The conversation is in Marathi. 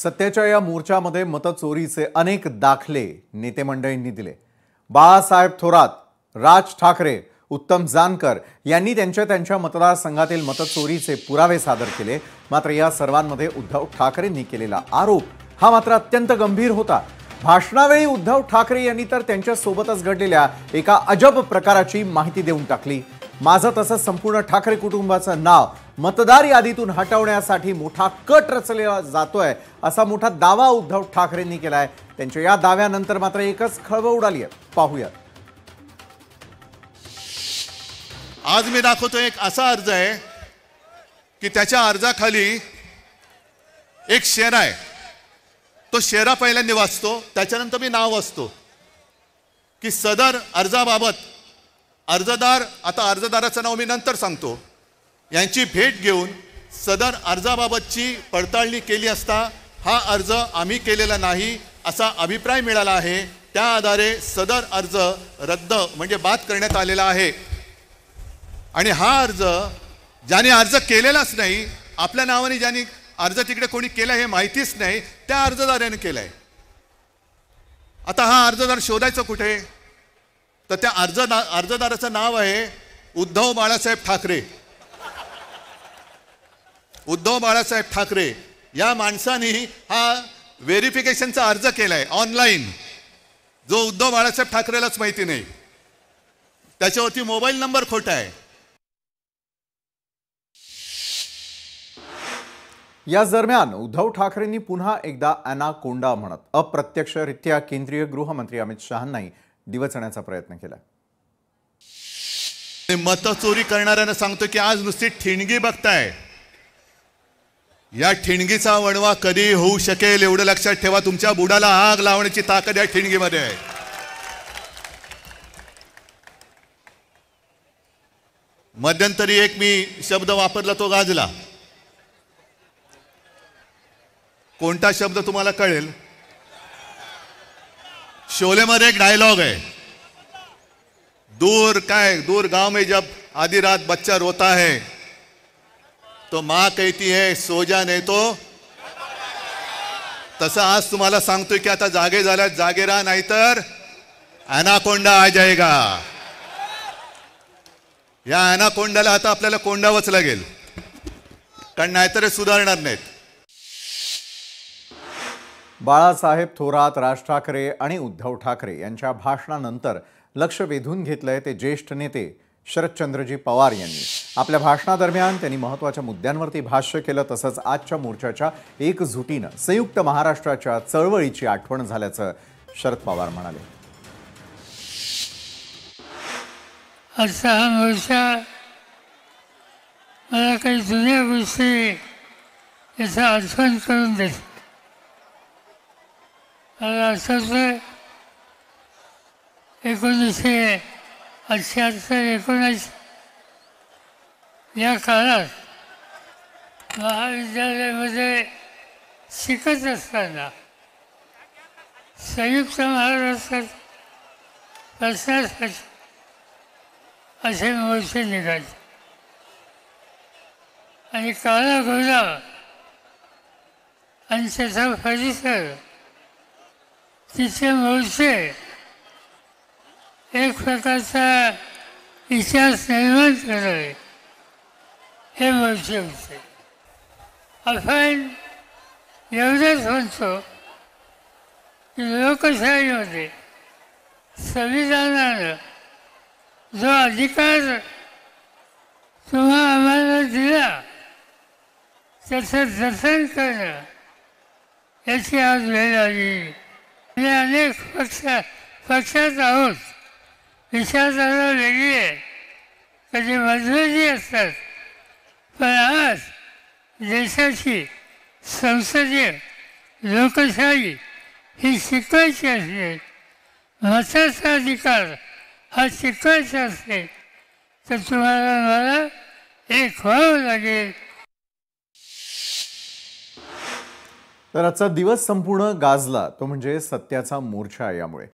सत्याच्या या मोर्चामध्ये मतचोरीचे अनेक दाखले नेते मंडळींनी दिले। बाळासाहेब थोरात, राज ठाकरे, उत्तम जानकर यांनी त्यांच्या मतदारसंघातील मतचोरीचे पुरावे सादर केले। मात्र या सर्वांमध्ये उद्धव ठाकरेंनी केलेला आरोप हा मात्र अत्यंत गंभीर होता। भाषणावेळी उद्धव ठाकरे यांनी तर त्यांच्या सोबतच घडलेल्या एका अजब प्रकाराची माहिती देऊन टाकली। माझं तसंच संपूर्ण ठाकरे कुटुंबाचं नाव मतदार यादीतून हटवण्यासाठी मोठा कट रचला जातोय असा मोठा दावा उद्धव ठाकरेंनी केलाय। त्यांच्या या दाव्यानंतर मात्र एकच खळबळ उडाली आहे, पाहूया। आज मी दाखवतो एक असा अर्ज आहे की त्याच्या अर्जाखाली एक शेर आहे। तो शेरा पहिल्यांदा वाचतो, त्याच्यानंतर मी नाव वाचतो की सदर अर्जाबाबत अर्जदार, आता अर्जदाराचं नाव मी नंतर सांगतो, यांची भेट घेऊन सदर अर्जाबाबतची पडताळणी केली असता हा अर्ज आम्ही केलेला नाही असा अभिप्राय मिळाला आहे। त्या आधारे सदर अर्ज रद्द म्हणजे बाद करण्यात आलेला आहे। आणि हा अर्ज ज्याने अर्ज केलेलाच नाही, आपल्या नावाने ज्याने अर्ज तिकडे कोणी केला हे माहितीच नाही, त्या अर्जदाराने केलाय। आता हा अर्जदार शोधायचं कुठे? तर त्या अर्जदाराचं नाव आहे उद्धव बाळासाहेब ठाकरे। उद्धव बाळासाहेब ठाकरे या माणसाने हा व्हेरिफिकेशनचा अर्ज केलाय ऑनलाईन, जो उद्धव बाळासाहेब ठाकरेलाच माहिती नाही। त्याच्यावरती मोबाईल नंबर खोटा आहे। या दरम्यान उद्धव ठाकरेंनी पुन्हा एकदा अनाकोंडा म्हणत अप्रत्यक्षरित्या केंद्रीय गृहमंत्री अमित शहांनाही डिवचण्याचा प्रयत्न केला। मतचोरी करणाऱ्यांना सांगतो की आज नुसती ठिणगी बघताय, या ठिणगीचा वणवा कधी होऊ शकेल एवढं लक्षात ठेवा। तुमच्या बुडाला आग लावण्याची ताकद या ठिणगीमध्ये आहे। मध्यंतरी एक मी शब्द वापरला, तो गाजला। कोणता शब्द तुम्हाला कळेल? शोले मध्ये एक डायलॉग है, दूर गांव में जब आधी रात बच्चा रोता है तो माँ कहती है सो जा नहीं तो। तसं आज तुम्हाला सांगतोय की आता जागे झाला, जागे राहा, नाहीतर अनाकोंडा आ जाएगा। या अनाकोंडाला आता आपल्याला कोंडावंच लागेल, कारण नाहीतर सुधारणार नाहीत। बाळासाहेब थोरात, राज ठाकरे आणि उद्धव ठाकरे यांच्या भाषणानंतर लक्ष वेधून घेतलंय ते ज्येष्ठ नेते शरदचंद्रजी पवार यांनी। आपल्या भाषणादरम्यान त्यांनी महत्त्वाच्या मुद्द्यांवरती भाष्य केलं। तसंच आजच्या मोर्चाच्या एकजुटीनं संयुक्त महाराष्ट्राच्या चळवळीची आठवण झाल्याचं शरद पवार म्हणाले। आजचा हा मोर्चा मला काही जुन्या गोष्टी याचा आठवण करून देतो। मला असंच 1978-19 या काळात महाविद्यालयामध्ये शिकत असताना संयुक्त महाराष्ट्रात बसण्यासाठी असे मोर्चे निघाले आणि काळा घोडा आणि त्याचा परिसर, तिचे मोर्चे एक प्रकारचा इतिहास निर्माण करणारे हे मोर्चे होते। आपण एवढंच म्हणतो की लोकशाहीमध्ये संविधानानं जो अधिकार तुम्हा आम्हाला दिला त्याचं जतन करणं याची आज वेळ आली। अनेक पक्षात आहोत, विचारधारा वेगळी आहे, कधी मतभेदी असतात, पण आज देशाची संसदीय लोकशाही ही शिकवायची असते, मताचा अधिकार हा शिकवायचा असते, तर तुम्हाला मला एक व्हावं लागेल। तर आजचा दिवस संपूर्ण गाजला तो म्हणजे सत्याचा मोर्चा यामुळे।